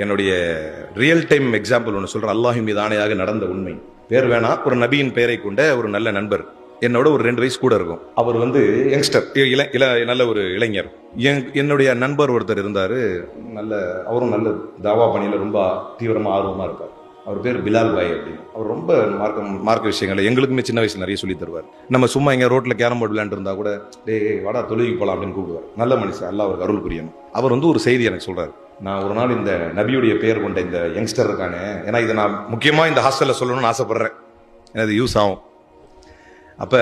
என்னுடைய real time example ஒன்று சொல்றேன். அல்லாஹ்வின் மீது ஆணையாக நடந்த உண்மை. பேர் வேணா, ஒரு நபியின் பெயரை கொண்ட ஒரு நல்ல நண்பர், என்னோட ஒரு 2 வயசு கூட இருக்கும். அவர் யங்ஸ்டர், நல்ல ஒரு இளைஞர். என்னுடைய நண்பர் ஒருத்தர் இருந்தாரு, அவரும் நல்ல தாவா பணியில ரொம்ப தீவிரமா ஆர்வமா இருப்பார். அவர் பேர் பிலால் பாய் அப்படின்னு. அவர் ரொம்ப மார்க்க விஷயங்களை எங்களுக்குமே சின்ன வயசுல நிறைய சொல்லி தருவார். நம்ம சும்மா எங்க ரோட்ல கேரம் போர்டு விளையாண்டு இருந்தா கூட, டேய் வாடா தொழுகைக்கு போலாம் அப்படின்னு கூப்பிடுவார். நல்ல மனுஷன், அல்லாஹ் அவருக்கு அருள் புரியணும். அவர் ஒரு செய்தி எனக்கு சொல்றாரு. நான் ஒரு நாள் இந்த நபியுடைய பெயர் கொண்ட இந்த யங்ஸ்டர் இருக்கானே, ஏன்னா இதை நான் முக்கியமா இந்த ஹாஸ்டல்ல சொல்லணும்னு ஆசைப்படுறேன், எனக்கு யூஸ் ஆகும். அப்ப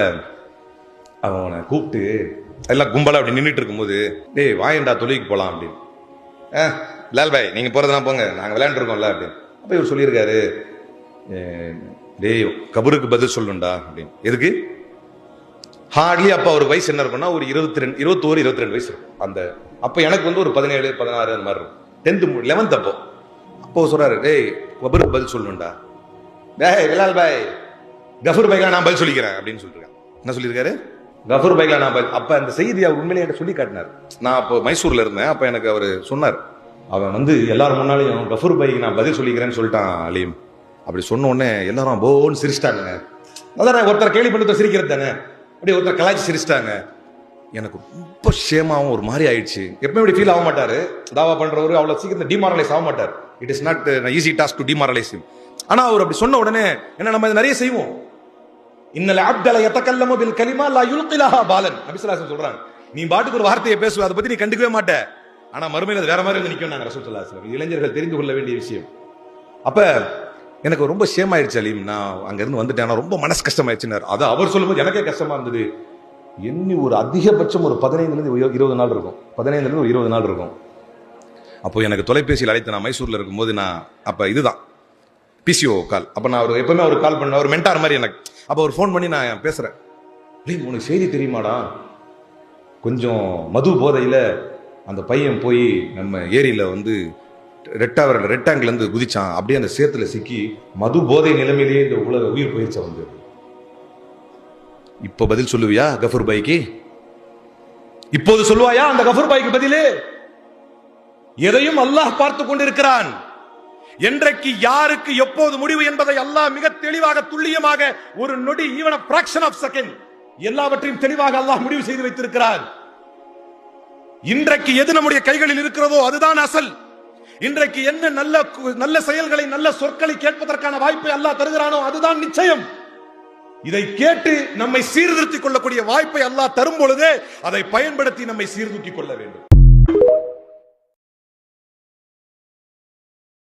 அவனை கூப்பிட்டு எல்லாம் கும்பலா அப்படி நின்றுட்டு இருக்கும்போது, டேய் வாயண்டா தொழுகைக்கு போலாம் அப்படின்னு. லால் பாய் நீங்க போறதுனா போங்க, நாங்க விளையாண்டு இருக்கோம்ல அப்படின்னு. அப்ப இவர் சொல்லியிருக்காரு, டேய் கபருக்கு பதில் சொல்லுண்டா அப்படின்னு. எதுக்கு? ஹார்ட்லி அப்ப ஒரு வயசு என்ன இருக்கும்னா ஒரு 21-22 வயசு இருக்கும். அப்ப எனக்கு ஒரு 17-16 அந்த மாதிரி இருக்கும். 10th 11th அப்போ சொல்றாரு, டேய் கபருக்கு பதில் சொல்லுண்டா. டேய் பிலால் பாய், கஃபூர் பைக்லாம் நான் பதில் சொல்லிக்கிறேன் அப்படின்னு சொல்லிருக்கேன். என்ன சொல்லியிருக்காரு? கஃபூர் பைக்லாம் நான் பதில். அப்ப அந்த செய்தி அவர் உண்மையிலே என்கிட்ட சொல்லி காட்டினார். நான் அப்போ மைசூர்ல இருந்தேன். அப்ப எனக்கு அவர் சொன்னார், அவன் எல்லாரும் முன்னாலையும் கஃபூர் பைக்கு நான் பதில் சொல்லிக்கிறேன்னு சொல்லிட்டான் அலீம். அப்படி சொன்ன உடனே எல்லாரும் போன்னு சிரிச்சிட்டாங்க. அதான் ஒருத்தர் கேள்வி பண்ணி சிரிக்கிறது தானே, அப்படியே ஒருத்தர் கலாய்ச்சி சிரிச்சிட்டாங்க. எனக்கு ரொம்ப ஷேமாவும் ஒரு மாதிரி ஆயிடுச்சு. எப்பவுமே இப்படி ஃபீல் ஆக மாட்டாரு தாவா பண்றவரு, அவ்வளவு சீக்கிரம் டிமாரலைஸ் ஆக மாட்டார். It is not easy task to demoralise him. ஆனா அவர் அப்படி சொன்ன உடனே நம்ம இதை நிறைய செய்வோம். இன்னல் அப்தல யதகல்லமு பில் கலிமா லா யுல்கிலஹா பாலன். நபி ஸல்லல்லாஹு அலைஹி வஸல்லம் சொல்றாங்க, நீ பாட்டுக்கு ஒரு வார்த்தையை பேசுவ, அதை பத்தி நீ கண்டுக்கவே மாட்ட, ஆனா மறுமையில அது வேற மாதிரி நிக்கும். நாங்க ரசூல் ஸல்லல்லாஹு அலைஹி வஸல்லம் இளைஞர்கள் தெரிந்து கொள்ள வேண்டிய விஷயம். அப்ப எனக்கு ரொம்ப ஷேம் ஆயிடுச்சு அலீம், நான் அங்க இருந்து வந்துட்டேன், ரொம்ப மனசு கஷ்டமாயிடுச்சுன்னாரு. அது அவர் சொல்லும்போது எனக்கே கஷ்டமா இருந்தது. இன்னி ஒரு அதிகபட்சம் ஒரு 15-20 நாள் இருக்கும். 15-20 நாள் இருக்கும். அப்போ எனக்கு தொலைபேசியில் அழைத்து, நான் மைசூர்ல இருக்கும்போது, நான் அப்ப இதுதான் பிசிஓ கால். அப்ப நான் எப்பவுமே ஒரு கால் பண்ண ஒரு மென்டார் மாதிரி எனக்கு. அப்ப ஒரு ஃபோன் பண்ணி நான் பேசுறேன், உனக்கு செய்தி தெரியுமாடா, கொஞ்சம் மது போதையில அந்த பையன் போய் நம்ம ஏரியில ரெக்டாங்கிள் இருந்து குதிச்சான், அப்படியே அந்த சேத்துல சிக்கி மது போதை நிலைமையிலேயே இந்த உயிர் போயிடுச்சு. இப்ப பதில் சொல்லுவியா கஃபூர் பாய்க்கு? இப்போது சொல்லுவாயா அந்த கஃபூர் பாய்க்கு பதிலே? எதையும் அல்லாஹ் பார்த்து கொண்டிருக்கிறான். என்றைக்கு யாருக்கு எப்போது முடிவு என்பதை அல்லாஹ் மிக தெளிவாக துல்லியமாக ஒரு நொடி, even a fraction of second, எல்லாவற்றையும் தெளிவாக அல்லாஹ் முடிவு செய்து வைத்திருக்கிறார். இன்றைக்கு எது நம்முடைய கைகளில் இருக்கிறதோ அதுதான் அசல். இன்றைக்கு என்ன நல்ல செயல்களை, நல்ல சொற்களை கேட்பதற்கான வாய்ப்பை அல்லாஹ் தருகிறானோ அதுதான் நிச்சயம். இதை கேட்டு நம்மை சீர்திருத்திக் கொள்ளக்கூடிய வாய்ப்பை அல்லாஹ் தரும் பொழுது அதை பயன்படுத்தி நம்மை சீர்தூக்கிக் கொள்ள வேண்டும்.